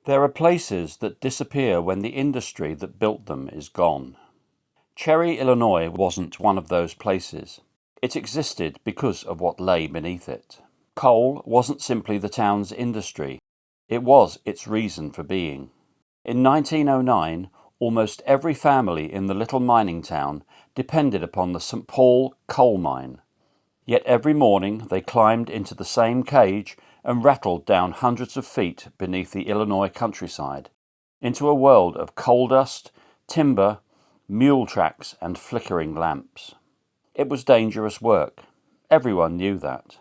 There are places that disappear when the industry that built them is gone. Cherry, Illinois wasn't one of those places. It existed because of what lay beneath it. Coal wasn't simply the town's industry, it was its reason for being. In 1909, almost every family in the little mining town depended upon the St. Paul coal mine. Yet every morning they climbed into the same cage and rattled down hundreds of feet beneath the Illinois countryside, into a world of coal dust, timber, mule tracks and flickering lamps. It was dangerous work. Everyone knew that.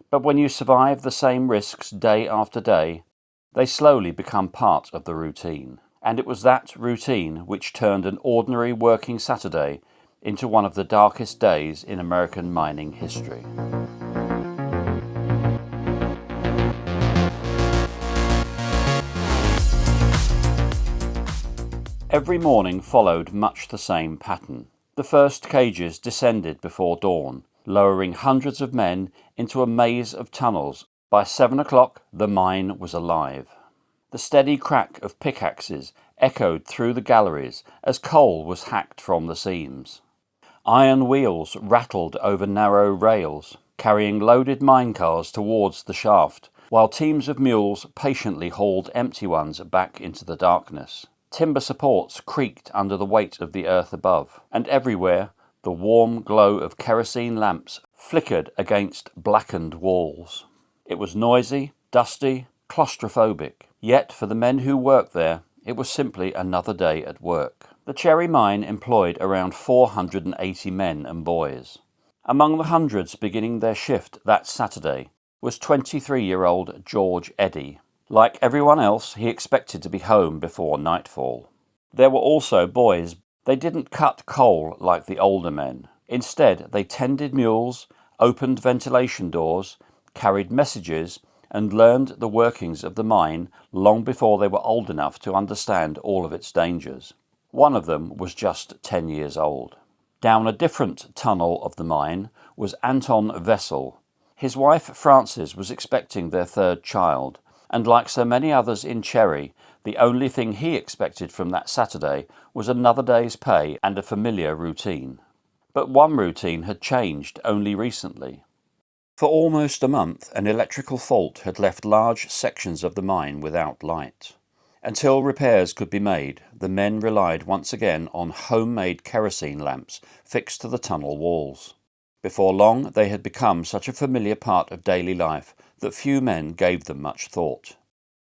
But when you survive the same risks day after day, they slowly become part of the routine. And it was that routine which turned an ordinary working Saturday into one of the darkest days in American mining history. Every morning followed much the same pattern. The first cages descended before dawn, lowering hundreds of men into a maze of tunnels. By 7 o'clock, the mine was alive. The steady crack of pickaxes echoed through the galleries as coal was hacked from the seams. Iron wheels rattled over narrow rails, carrying loaded mine cars towards the shaft, while teams of mules patiently hauled empty ones back into the darkness. Timber supports creaked under the weight of the earth above, and everywhere the warm glow of kerosene lamps flickered against blackened walls. It was noisy, dusty, claustrophobic. Yet for the men who worked there, it was simply another day at work. The Cherry Mine employed around 480 men and boys. Among the hundreds beginning their shift that Saturday was 23-year-old George Eddy. Like everyone else, he expected to be home before nightfall. There were also boys. They didn't cut coal like the older men. Instead, they tended mules, opened ventilation doors, carried messages, and learned the workings of the mine long before they were old enough to understand all of its dangers. One of them was just 10 years old. Down a different tunnel of the mine was Anton Vessel. His wife Frances was expecting their third child, and like so many others in Cherry, the only thing he expected from that Saturday was another day's pay and a familiar routine. But one routine had changed only recently. For almost a month, an electrical fault had left large sections of the mine without light. Until repairs could be made, the men relied once again on homemade kerosene lamps fixed to the tunnel walls. Before long, they had become such a familiar part of daily life that few men gave them much thought.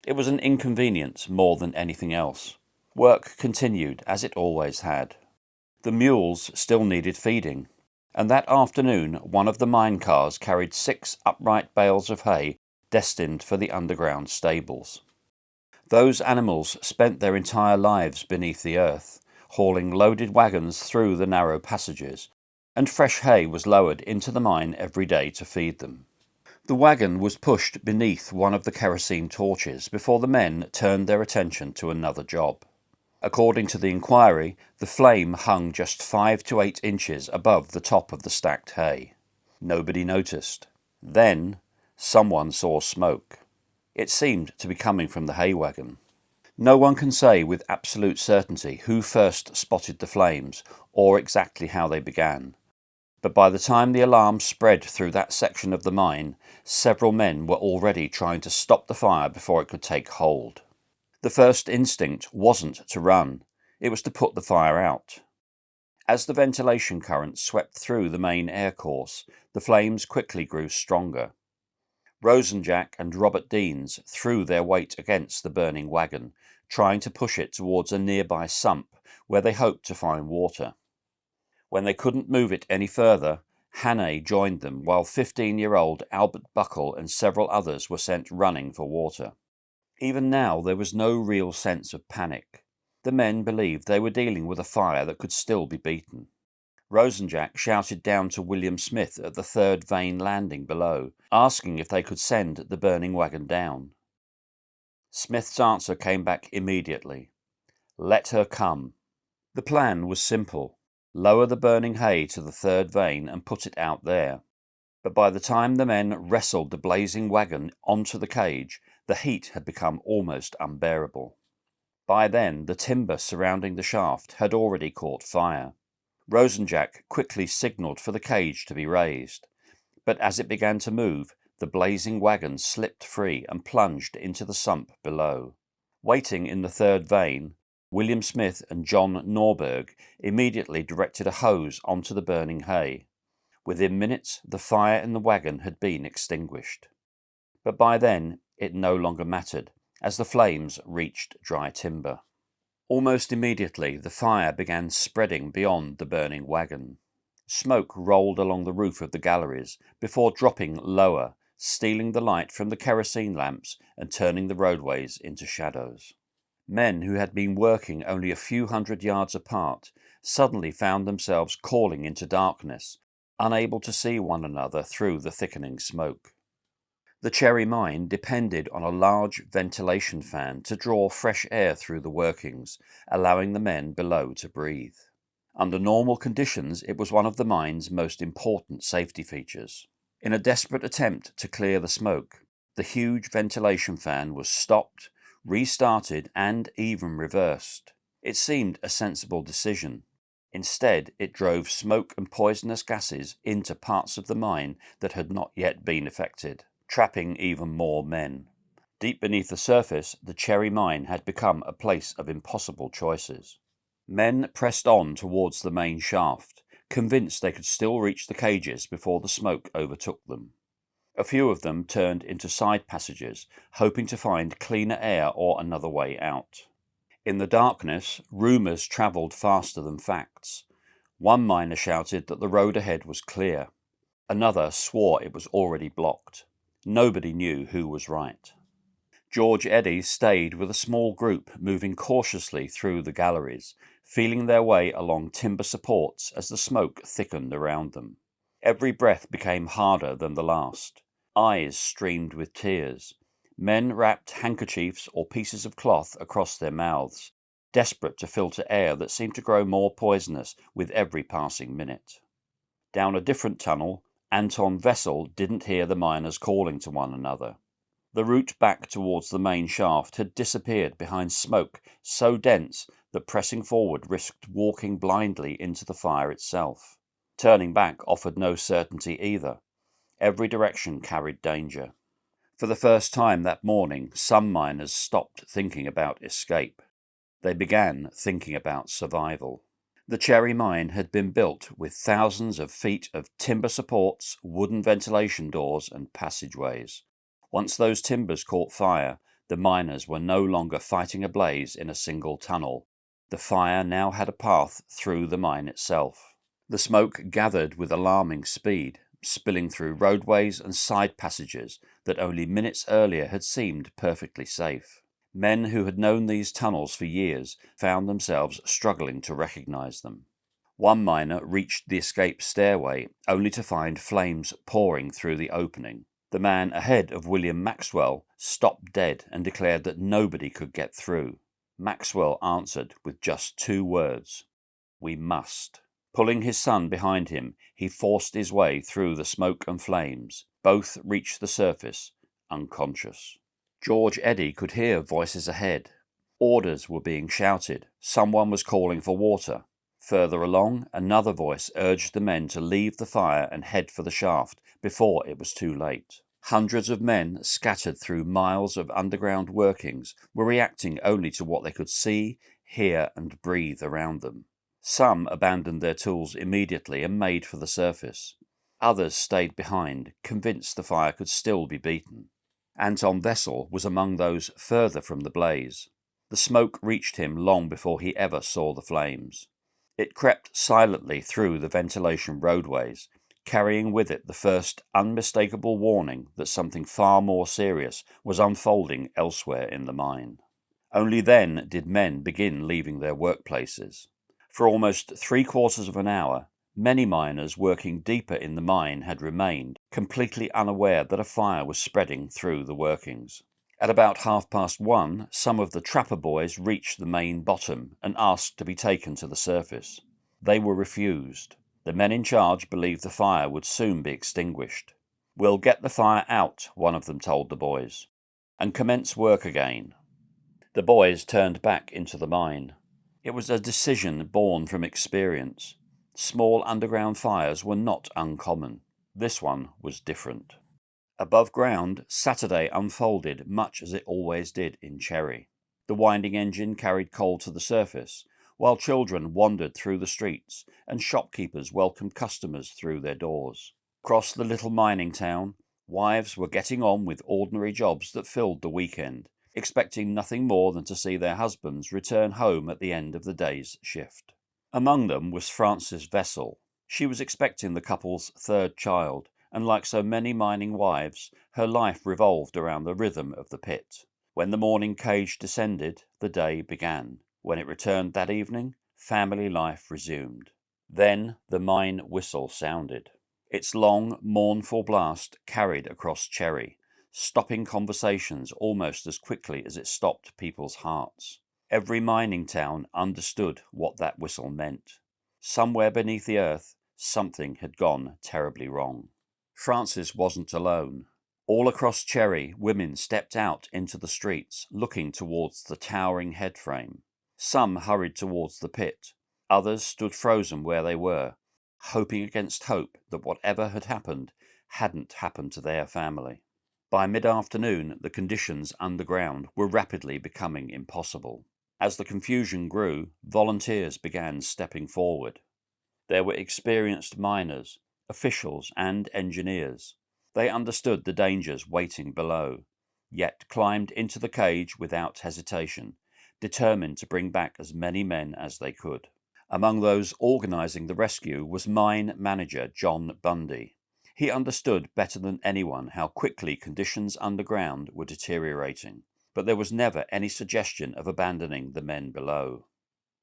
It was an inconvenience more than anything else. Work continued as it always had. The mules still needed feeding, and that afternoon one of the mine cars carried 6 upright bales of hay destined for the underground stables. Those animals spent their entire lives beneath the earth, hauling loaded wagons through the narrow passages, and fresh hay was lowered into the mine every day to feed them. The wagon was pushed beneath one of the kerosene torches before the men turned their attention to another job. According to the inquiry, the flame hung just 5 to 8 inches above the top of the stacked hay. Nobody noticed. Then, someone saw smoke. It seemed to be coming from the hay wagon. No one can say with absolute certainty who first spotted the flames or exactly how they began. But by the time the alarm spread through that section of the mine, several men were already trying to stop the fire before it could take hold. The first instinct wasn't to run, it was to put the fire out. As the ventilation current swept through the main air course, the flames quickly grew stronger. Rosenjack and Robert Deans threw their weight against the burning wagon, trying to push it towards a nearby sump where they hoped to find water. When they couldn't move it any further, Hannay joined them, while 15-year-old Albert Buckle and several others were sent running for water. Even now there was no real sense of panic. The men believed they were dealing with a fire that could still be beaten. Rosenjack shouted down to William Smith at the 3rd Vane landing below, asking if they could send the burning wagon down. Smith's answer came back immediately. Let her come. The plan was simple. Lower the burning hay to the 3rd Vane and put it out there. But by the time the men wrestled the blazing wagon onto the cage, The heat had become almost unbearable. By then, the timber surrounding the shaft had already caught fire. Rosenjack quickly signalled for the cage to be raised, but as it began to move, the blazing wagon slipped free and plunged into the sump below. Waiting in the third vane, William Smith and John Norberg immediately directed a hose onto the burning hay. Within minutes, the fire in the wagon had been extinguished. But by then, it no longer mattered, as the flames reached dry timber. Almost immediately, the fire began spreading beyond the burning wagon. Smoke rolled along the roof of the galleries before dropping lower, stealing the light from the kerosene lamps and turning the roadways into shadows. Men who had been working only a few hundred yards apart suddenly found themselves calling into darkness, unable to see one another through the thickening smoke. The Cherry Mine depended on a large ventilation fan to draw fresh air through the workings, allowing the men below to breathe. Under normal conditions, it was one of the mine's most important safety features. In a desperate attempt to clear the smoke, the huge ventilation fan was stopped, restarted, and even reversed. It seemed a sensible decision. Instead, it drove smoke and poisonous gases into parts of the mine that had not yet been affected, trapping even more men. Deep beneath the surface, the Cherry Mine had become a place of impossible choices. Men pressed on towards the main shaft, convinced they could still reach the cages before the smoke overtook them. A few of them turned into side passages, hoping to find cleaner air or another way out. In the darkness, rumours travelled faster than facts. One miner shouted that the road ahead was clear. Another swore it was already blocked. Nobody knew who was right. George Eddy stayed with a small group moving cautiously through the galleries, feeling their way along timber supports as the smoke thickened around them. Every breath became harder than the last. Eyes streamed with tears. Men wrapped handkerchiefs or pieces of cloth across their mouths, desperate to filter air that seemed to grow more poisonous with every passing minute. Down a different tunnel, Anton Wessel didn't hear the miners calling to one another. The route back towards the main shaft had disappeared behind smoke so dense that pressing forward risked walking blindly into the fire itself. Turning back offered no certainty either. Every direction carried danger. For the first time that morning, some miners stopped thinking about escape. They began thinking about survival. The Cherry Mine had been built with thousands of feet of timber supports, wooden ventilation doors, and passageways. Once those timbers caught fire, the miners were no longer fighting a blaze in a single tunnel. The fire now had a path through the mine itself. The smoke gathered with alarming speed, spilling through roadways and side passages that only minutes earlier had seemed perfectly safe. Men who had known these tunnels for years found themselves struggling to recognize them. One miner reached the escape stairway only to find flames pouring through the opening. The man ahead of William Maxwell stopped dead and declared that nobody could get through. Maxwell answered with just 2 words: "We must." Pulling his son behind him, he forced his way through the smoke and flames. Both reached the surface, unconscious. George Eddy could hear voices ahead. Orders were being shouted. Someone was calling for water. Further along, another voice urged the men to leave the fire and head for the shaft before it was too late. Hundreds of men, scattered through miles of underground workings, were reacting only to what they could see, hear, and breathe around them. Some abandoned their tools immediately and made for the surface. Others stayed behind, convinced the fire could still be beaten. Anton Wessel was among those further from the blaze. The smoke reached him long before he ever saw the flames. It crept silently through the ventilation roadways, carrying with it the first unmistakable warning that something far more serious was unfolding elsewhere in the mine. Only then did men begin leaving their workplaces. For almost 3/4 of an hour, many miners working deeper in the mine had remained, completely unaware that a fire was spreading through the workings. At about 1:30, some of the trapper boys reached the main bottom and asked to be taken to the surface. They were refused. The men in charge believed the fire would soon be extinguished. "We'll get the fire out," one of them told the boys. and commence work again. The boys turned back into the mine. It was a decision born from experience. Small underground fires were not uncommon. This one was different. Above ground, Saturday unfolded much as it always did in Cherry. The winding engine carried coal to the surface, while children wandered through the streets and shopkeepers welcomed customers through their doors. Across the little mining town, wives were getting on with ordinary jobs that filled the weekend, expecting nothing more than to see their husbands return home at the end of the day's shift. Among them was Frances Vessel. She was expecting the couple's third child, and like so many mining wives, her life revolved around the rhythm of the pit. When the morning cage descended, the day began. When it returned that evening, family life resumed. Then the mine whistle sounded. Its long, mournful blast carried across Cherry, stopping conversations almost as quickly as it stopped people's hearts. Every mining town understood what that whistle meant. Somewhere beneath the earth, something had gone terribly wrong. Frances wasn't alone. All across Cherry, women stepped out into the streets, looking towards the towering headframe. Some hurried towards the pit. Others stood frozen where they were, hoping against hope that whatever had happened hadn't happened to their family. By mid-afternoon, the conditions underground were rapidly becoming impossible. As the confusion grew, volunteers began stepping forward. There were experienced miners, officials, and engineers. They understood the dangers waiting below, yet climbed into the cage without hesitation, determined to bring back as many men as they could. Among those organising the rescue was mine manager John Bundy. He understood better than anyone how quickly conditions underground were deteriorating, but there was never any suggestion of abandoning the men below.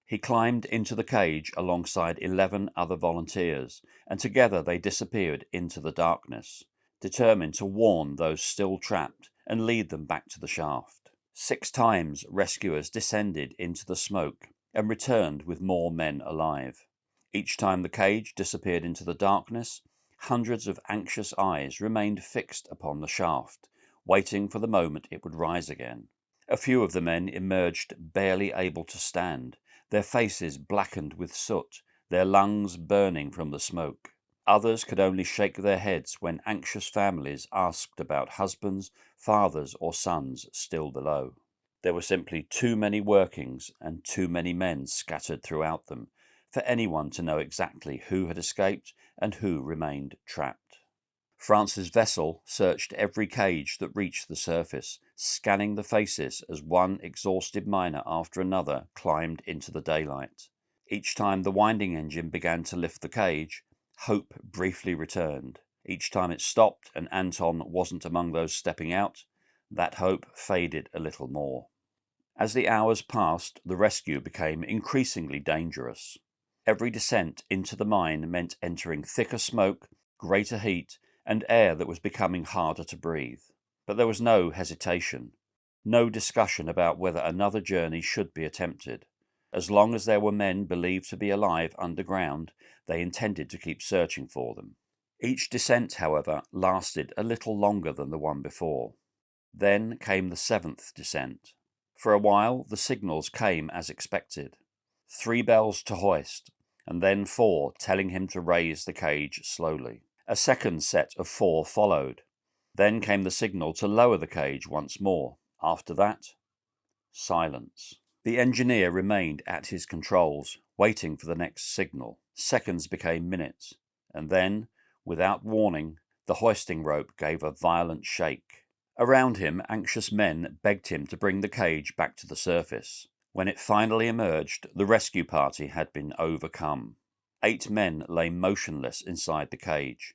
He climbed into the cage alongside 11 other volunteers, and together they disappeared into the darkness, determined to warn those still trapped and lead them back to the shaft. 6 times rescuers descended into the smoke and returned with more men alive. Each time the cage disappeared into the darkness, hundreds of anxious eyes remained fixed upon the shaft, waiting for the moment it would rise again. A few of the men emerged barely able to stand, their faces blackened with soot, their lungs burning from the smoke. Others could only shake their heads when anxious families asked about husbands, fathers, or sons still below. There were simply too many workings and too many men scattered throughout them for anyone to know exactly who had escaped and who remained trapped. Frances Vessel searched every cage that reached the surface, scanning the faces as one exhausted miner after another climbed into the daylight. Each time the winding engine began to lift the cage, hope briefly returned. Each time it stopped and Anton wasn't among those stepping out, that hope faded a little more. As the hours passed, the rescue became increasingly dangerous. Every descent into the mine meant entering thicker smoke, greater heat, and air that was becoming harder to breathe. But there was no hesitation, no discussion about whether another journey should be attempted. As long as there were men believed to be alive underground, they intended to keep searching for them. Each descent, however, lasted a little longer than the one before. Then came the 7th descent. For a while, the signals came as expected. 3 bells to hoist, and then 4 telling him to raise the cage slowly. A second set of 4 followed. Then came the signal to lower the cage once more. After that, silence. The engineer remained at his controls, waiting for the next signal. Seconds became minutes, and then, without warning, the hoisting rope gave a violent shake. Around him, anxious men begged him to bring the cage back to the surface. When it finally emerged, the rescue party had been overcome. 8 men lay motionless inside the cage.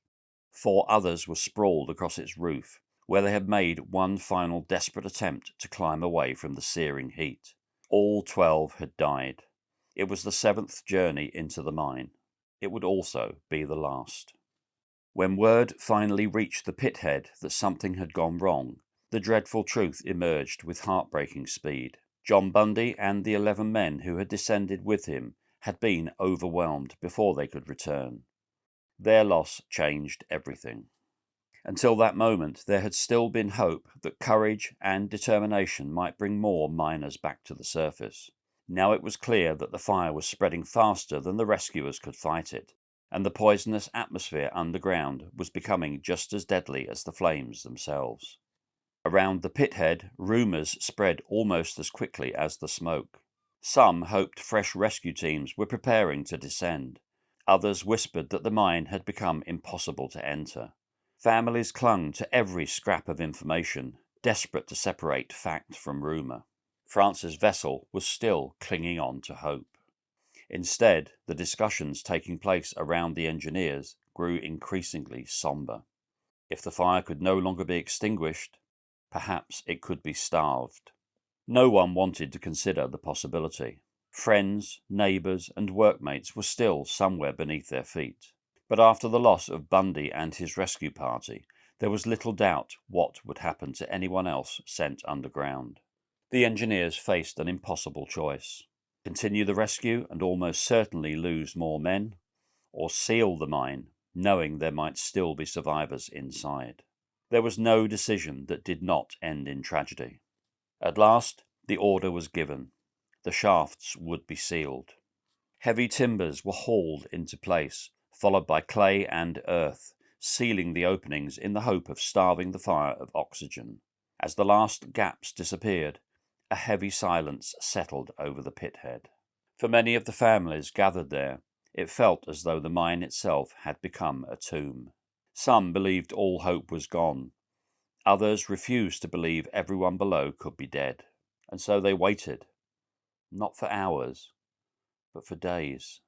4 others were sprawled across its roof, where they had made one final desperate attempt to climb away from the searing heat. All 12 had died. It was the 7th journey into the mine. It would also be the last. When word finally reached the pit head that something had gone wrong, the dreadful truth emerged with heartbreaking speed. John Bundy and the 11 men who had descended with him had been overwhelmed before they could return. Their loss changed everything. Until that moment, there had still been hope that courage and determination might bring more miners back to the surface. Now it was clear that the fire was spreading faster than the rescuers could fight it, and the poisonous atmosphere underground was becoming just as deadly as the flames themselves. Around the pithead, rumours spread almost as quickly as the smoke. Some hoped fresh rescue teams were preparing to descend. Others whispered that the mine had become impossible to enter. Families clung to every scrap of information, desperate to separate fact from rumour. France's vessel was still clinging on to hope. Instead, the discussions taking place around the engineers grew increasingly sombre. If the fire could no longer be extinguished, perhaps it could be starved. No one wanted to consider the possibility. Friends, neighbours, and workmates were still somewhere beneath their feet. But after the loss of Bundy and his rescue party, there was little doubt what would happen to anyone else sent underground. The engineers faced an impossible choice: continue the rescue and almost certainly lose more men, or seal the mine, knowing there might still be survivors inside. There was no decision that did not end in tragedy. At last, the order was given. The shafts would be sealed. Heavy timbers were hauled into place, followed by clay and earth, sealing the openings in the hope of starving the fire of oxygen. As the last gaps disappeared, a heavy silence settled over the pithead. For many of the families gathered there, it felt as though the mine itself had become a tomb. Some believed all hope was gone. Others refused to believe everyone below could be dead. And so they waited, not for hours, but for days.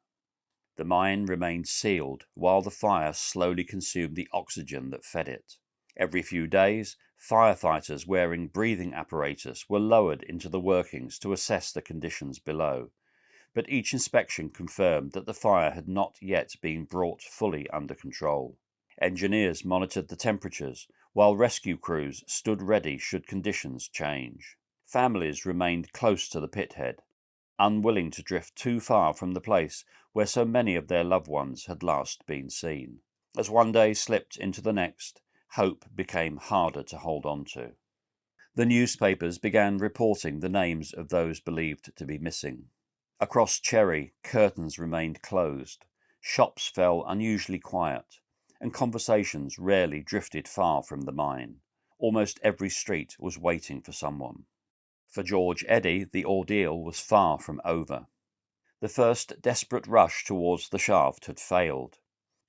The mine remained sealed while the fire slowly consumed the oxygen that fed it. Every few days, firefighters wearing breathing apparatus were lowered into the workings to assess the conditions below, but each inspection confirmed that the fire had not yet been brought fully under control. Engineers monitored the temperatures, while rescue crews stood ready should conditions change. Families remained close to the pithead, unwilling to drift too far from the place where so many of their loved ones had last been seen. As one day slipped into the next, hope became harder to hold on to. The newspapers began reporting the names of those believed to be missing. Across Cherry, curtains remained closed, shops fell unusually quiet, and conversations rarely drifted far from the mine. Almost every street was waiting for someone. For George Eddy, the ordeal was far from over. The first desperate rush towards the shaft had failed.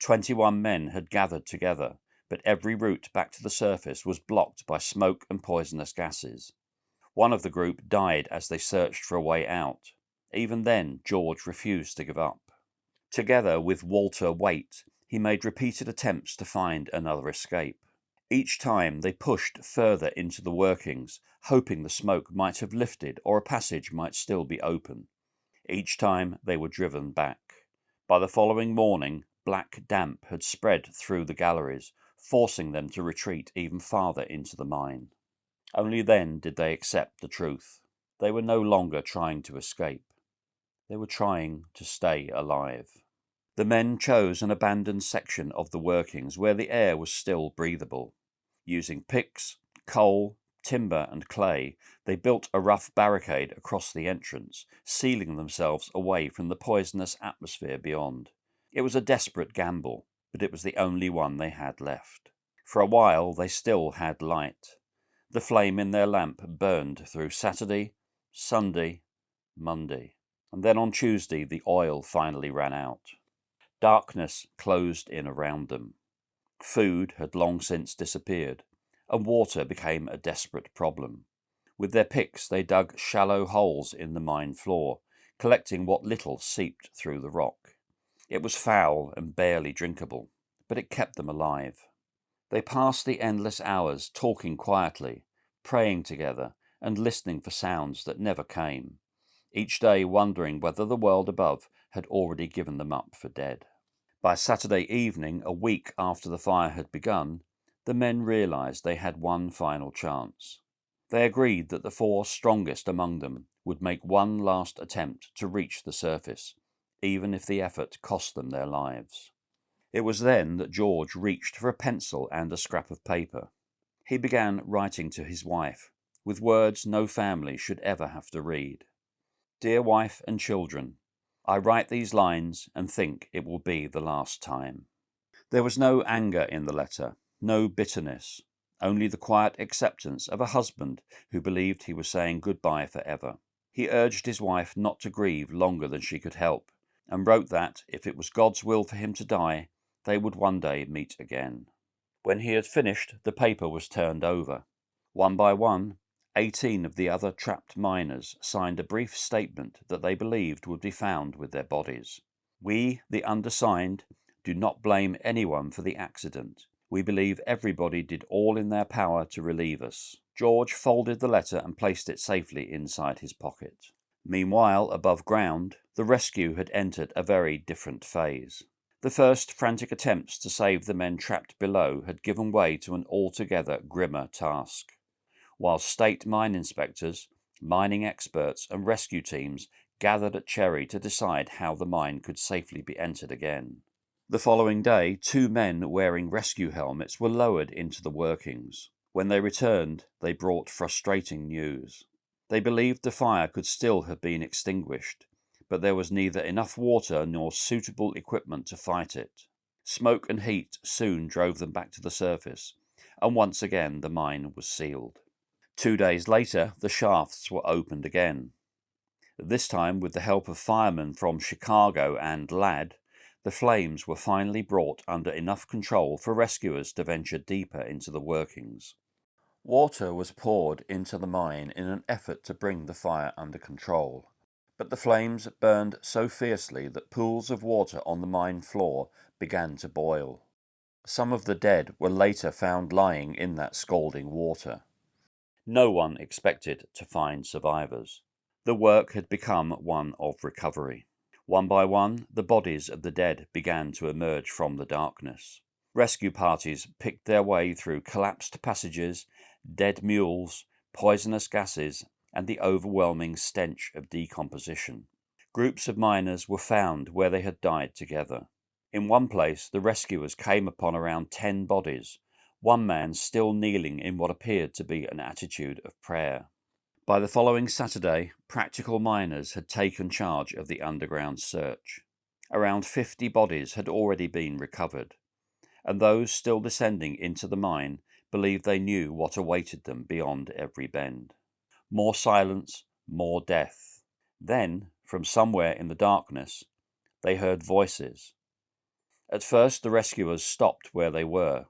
21 men had gathered together, but every route back to the surface was blocked by smoke and poisonous gases. One of the group died as they searched for a way out. Even then, George refused to give up. Together with Walter Waite, he made repeated attempts to find another escape. Each time they pushed further into the workings, hoping the smoke might have lifted or a passage might still be open. Each time they were driven back. By the following morning, black damp had spread through the galleries, forcing them to retreat even farther into the mine. Only then did they accept the truth. They were no longer trying to escape. They were trying to stay alive. The men chose an abandoned section of the workings where the air was still breathable. Using picks, coal, timber and clay, they built a rough barricade across the entrance, sealing themselves away from the poisonous atmosphere beyond. It was a desperate gamble, but it was the only one they had left. For a while they still had light. The flame in their lamp burned through Saturday, Sunday, Monday, and then on Tuesday the oil finally ran out. Darkness closed in around them. Food had long since disappeared, and water became a desperate problem. With their picks they dug shallow holes in the mine floor, collecting what little seeped through the rock. It was foul and barely drinkable, but it kept them alive. They passed the endless hours talking quietly, praying together, and listening for sounds that never came, each day wondering whether the world above had already given them up for dead. By Saturday evening, a week after the fire had begun, the men realized they had one final chance. They agreed that the 4 strongest among them would make one last attempt to reach the surface, even if the effort cost them their lives. It was then that George reached for a pencil and a scrap of paper. He began writing to his wife, with words no family should ever have to read. Dear wife and children, I write these lines and think it will be the last time. There was no anger in the letter, no bitterness, only the quiet acceptance of a husband who believed he was saying goodbye forever. He urged his wife not to grieve longer than she could help, and wrote that, if it was God's will for him to die, they would one day meet again. When he had finished, the paper was turned over. One by one, 18 of the other trapped miners signed a brief statement that they believed would be found with their bodies. We, the undersigned, do not blame anyone for the accident. We believe everybody did all in their power to relieve us. George folded the letter and placed it safely inside his pocket. Meanwhile, above ground, the rescue had entered a very different phase. The first frantic attempts to save the men trapped below had given way to an altogether grimmer task. While state mine inspectors, mining experts and rescue teams gathered at Cherry to decide how the mine could safely be entered again. The following day, 2 men wearing rescue helmets were lowered into the workings. When they returned, they brought frustrating news. They believed the fire could still have been extinguished, but there was neither enough water nor suitable equipment to fight it. Smoke and heat soon drove them back to the surface, and once again the mine was sealed. 2 days later, the shafts were opened again. This time, with the help of firemen from Chicago and Ladd, the flames were finally brought under enough control for rescuers to venture deeper into the workings. Water was poured into the mine in an effort to bring the fire under control, but the flames burned so fiercely that pools of water on the mine floor began to boil. Some of the dead were later found lying in that scalding water. No one expected to find survivors. The work had become one of recovery. One by one, the bodies of the dead began to emerge from the darkness. Rescue parties picked their way through collapsed passages, dead mules, poisonous gases, and the overwhelming stench of decomposition. Groups of miners were found where they had died together. In one place, the rescuers came upon around 10 bodies, one man still kneeling in what appeared to be an attitude of prayer. By the following Saturday, practical miners had taken charge of the underground search. Around 50 bodies had already been recovered, and those still descending into the mine believed they knew what awaited them beyond every bend. More silence, more death. Then, from somewhere in the darkness, they heard voices. At first the rescuers stopped where they were.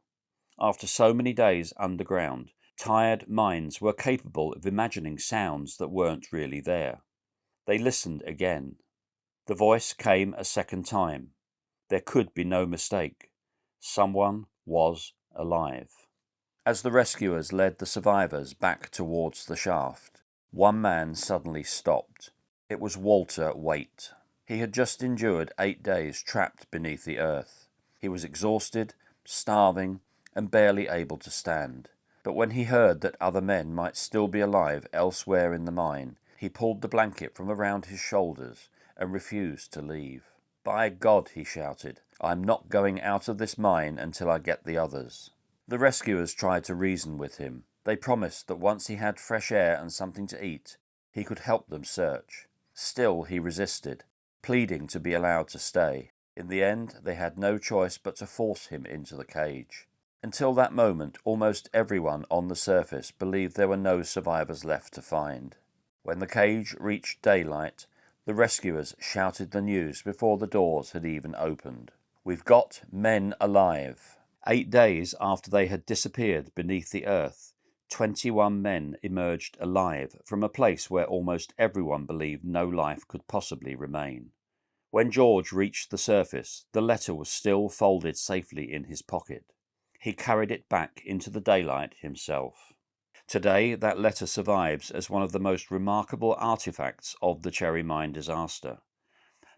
After so many days underground, tired minds were capable of imagining sounds that weren't really there. They listened again. The voice came a second time. There could be no mistake. Someone was alive. As the rescuers led the survivors back towards the shaft, one man suddenly stopped. It was Walter Waite. He had just endured 8 days trapped beneath the earth. He was exhausted, starving, and barely able to stand. But when he heard that other men might still be alive elsewhere in the mine, he pulled the blanket from around his shoulders and refused to leave. "By God," he shouted, "I'm not going out of this mine until I get the others." The rescuers tried to reason with him. They promised that once he had fresh air and something to eat, he could help them search. Still he resisted, pleading to be allowed to stay. In the end, they had no choice but to force him into the cage. Until that moment, almost everyone on the surface believed there were no survivors left to find. When the cage reached daylight, the rescuers shouted the news before the doors had even opened. "We've got men alive." 8 days after they had disappeared beneath the earth, 21 men emerged alive from a place where almost everyone believed no life could possibly remain. When George reached the surface, the letter was still folded safely in his pocket. He carried it back into the daylight himself. Today, that letter survives as one of the most remarkable artifacts of the Cherry Mine disaster.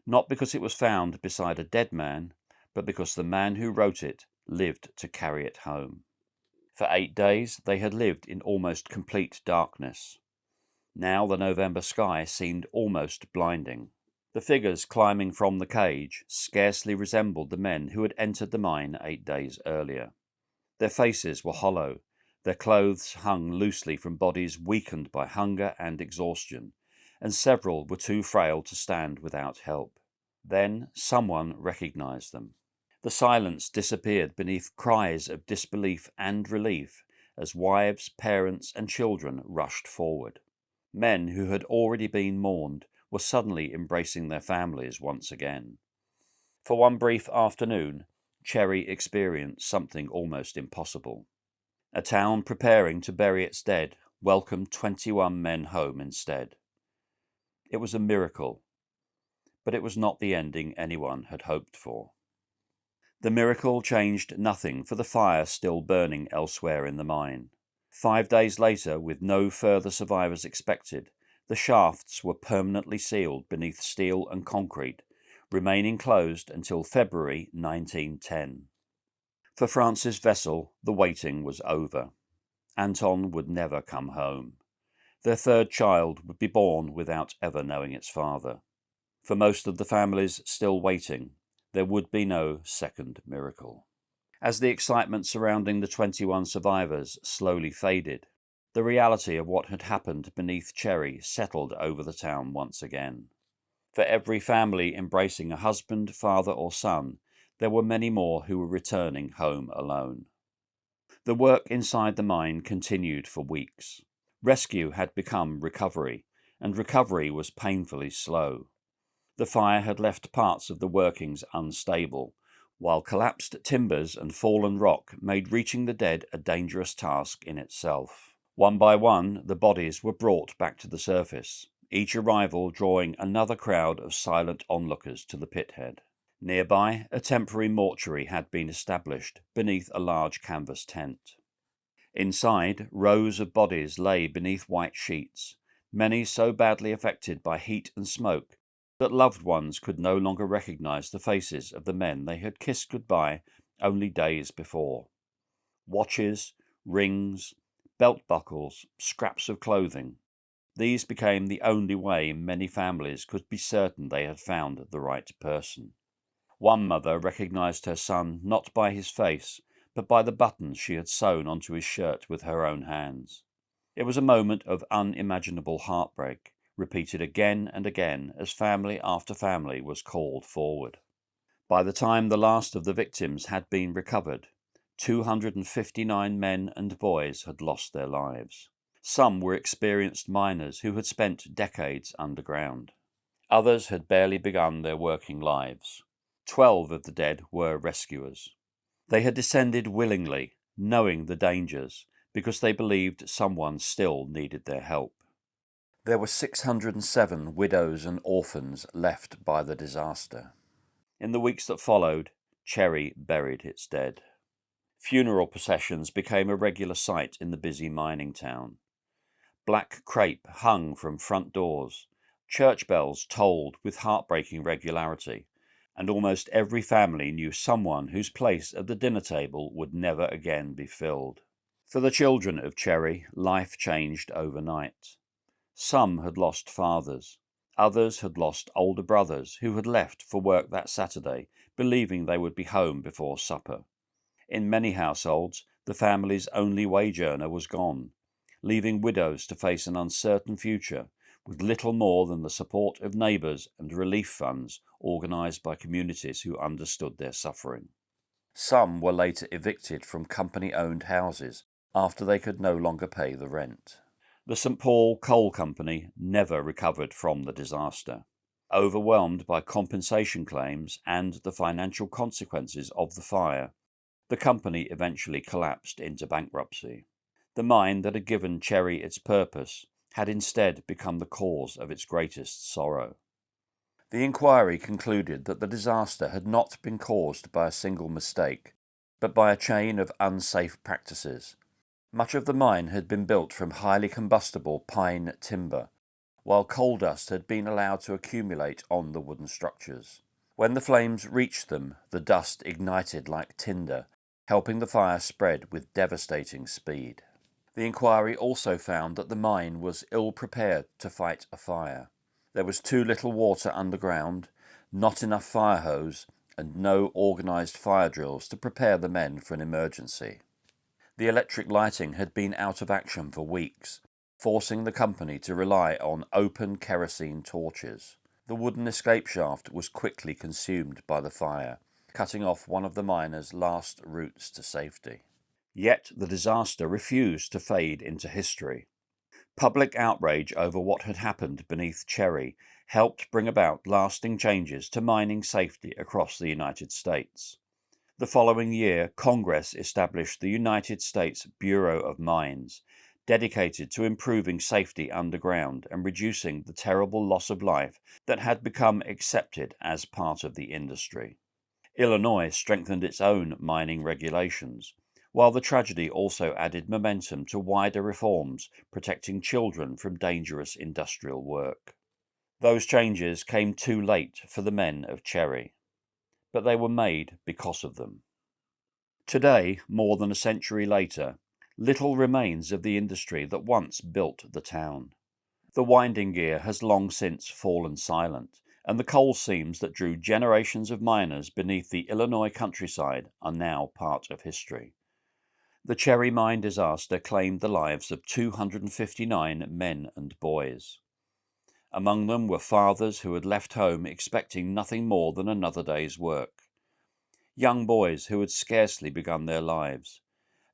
Not because it was found beside a dead man, but because the man who wrote it lived to carry it home. For 8 days, they had lived in almost complete darkness. Now the November sky seemed almost blinding. The figures climbing from the cage scarcely resembled the men who had entered the mine 8 days earlier. Their faces were hollow, their clothes hung loosely from bodies weakened by hunger and exhaustion, and several were too frail to stand without help. Then someone recognized them. The silence disappeared beneath cries of disbelief and relief as wives, parents, and children rushed forward. Men who had already been mourned were suddenly embracing their families once again. For one brief afternoon, Cherry experienced something almost impossible. A town preparing to bury its dead welcomed 21 men home instead. It was a miracle, but it was not the ending anyone had hoped for. The miracle changed nothing for the fire still burning elsewhere in the mine. 5 days later, with no further survivors expected, the shafts were permanently sealed beneath steel and concrete, remaining closed until February 1910. For France's vessel, the waiting was over. Anton would never come home. Their third child would be born without ever knowing its father. For most of the families still waiting, there would be no second miracle. As the excitement surrounding the 21 survivors slowly faded, the reality of what had happened beneath Cherry settled over the town once again. For every family embracing a husband, father, or son, there were many more who were returning home alone. The work inside the mine continued for weeks. Rescue had become recovery, and recovery was painfully slow. The fire had left parts of the workings unstable, while collapsed timbers and fallen rock made reaching the dead a dangerous task in itself. One by one, the bodies were brought back to the surface, each arrival drawing another crowd of silent onlookers to the pithead. Nearby, a temporary mortuary had been established beneath a large canvas tent. Inside, rows of bodies lay beneath white sheets, many so badly affected by heat and smoke that loved ones could no longer recognize the faces of the men they had kissed goodbye only days before. Watches, rings, belt buckles, scraps of clothing. These became the only way many families could be certain they had found the right person. One mother recognized her son not by his face, but by the buttons she had sewn onto his shirt with her own hands. It was a moment of unimaginable heartbreak, repeated again and again as family after family was called forward. By the time the last of the victims had been recovered, 259 men and boys had lost their lives. Some were experienced miners who had spent decades underground. Others had barely begun their working lives. 12 of the dead were rescuers. They had descended willingly, knowing the dangers, because they believed someone still needed their help. There were 607 widows and orphans left by the disaster. In the weeks that followed, Cherry buried its dead. Funeral processions became a regular sight in the busy mining town. Black crepe hung from front doors, church bells tolled with heartbreaking regularity, and almost every family knew someone whose place at the dinner table would never again be filled. For the children of Cherry, life changed overnight. Some had lost fathers. Others had lost older brothers who had left for work that Saturday, believing they would be home before supper. In many households, the family's only wage earner was gone, leaving widows to face an uncertain future with little more than the support of neighbours and relief funds organised by communities who understood their suffering. Some were later evicted from company-owned houses after they could no longer pay the rent. The St. Paul Coal Company never recovered from the disaster. Overwhelmed by compensation claims and the financial consequences of the fire, the company eventually collapsed into bankruptcy. The mine that had given Cherry its purpose had instead become the cause of its greatest sorrow. The inquiry concluded that the disaster had not been caused by a single mistake, but by a chain of unsafe practices. Much of the mine had been built from highly combustible pine timber, while coal dust had been allowed to accumulate on the wooden structures. When the flames reached them, the dust ignited like tinder, helping the fire spread with devastating speed. The inquiry also found that the mine was ill-prepared to fight a fire. There was too little water underground, not enough fire hose, and no organised fire drills to prepare the men for an emergency. The electric lighting had been out of action for weeks, forcing the company to rely on open kerosene torches. The wooden escape shaft was quickly consumed by the fire, cutting off one of the miners' last routes to safety. Yet the disaster refused to fade into history. Public outrage over what had happened beneath Cherry helped bring about lasting changes to mining safety across the United States. The following year, Congress established the United States Bureau of Mines, dedicated to improving safety underground and reducing the terrible loss of life that had become accepted as part of the industry. Illinois strengthened its own mining regulations, while the tragedy also added momentum to wider reforms protecting children from dangerous industrial work. Those changes came too late for the men of Cherry, but they were made because of them. Today, more than a century later, little remains of the industry that once built the town. The winding gear has long since fallen silent, and the coal seams that drew generations of miners beneath the Illinois countryside are now part of history. The Cherry Mine disaster claimed the lives of 259 men and boys. Among them were fathers who had left home expecting nothing more than another day's work, young boys who had scarcely begun their lives,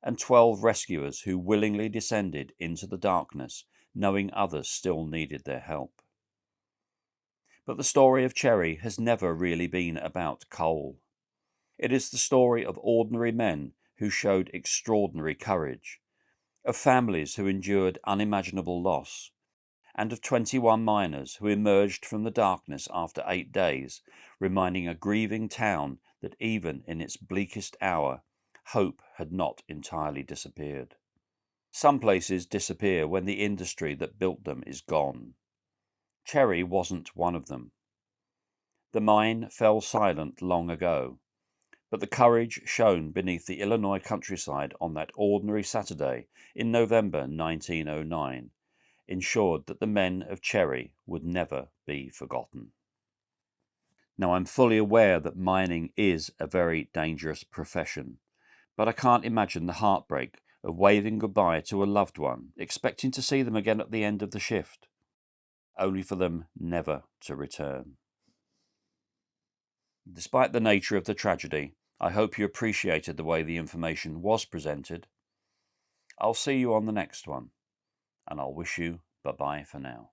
and 12 rescuers who willingly descended into the darkness, knowing others still needed their help. But the story of Cherry has never really been about coal. It is the story of ordinary men who showed extraordinary courage, of families who endured unimaginable loss, and of 21 miners who emerged from the darkness after 8 days, reminding a grieving town that even in its bleakest hour, hope had not entirely disappeared. Some places disappear when the industry that built them is gone. Cherry wasn't one of them. The mine fell silent long ago, but the courage shown beneath the Illinois countryside on that ordinary Saturday in November 1909 ensured that the men of Cherry would never be forgotten. Now, I'm fully aware that mining is a very dangerous profession, but I can't imagine the heartbreak of waving goodbye to a loved one, expecting to see them again at the end of the shift, only for them never to return. Despite the nature of the tragedy, I hope you appreciated the way the information was presented. I'll see you on the next one, and I'll wish you bye-bye for now.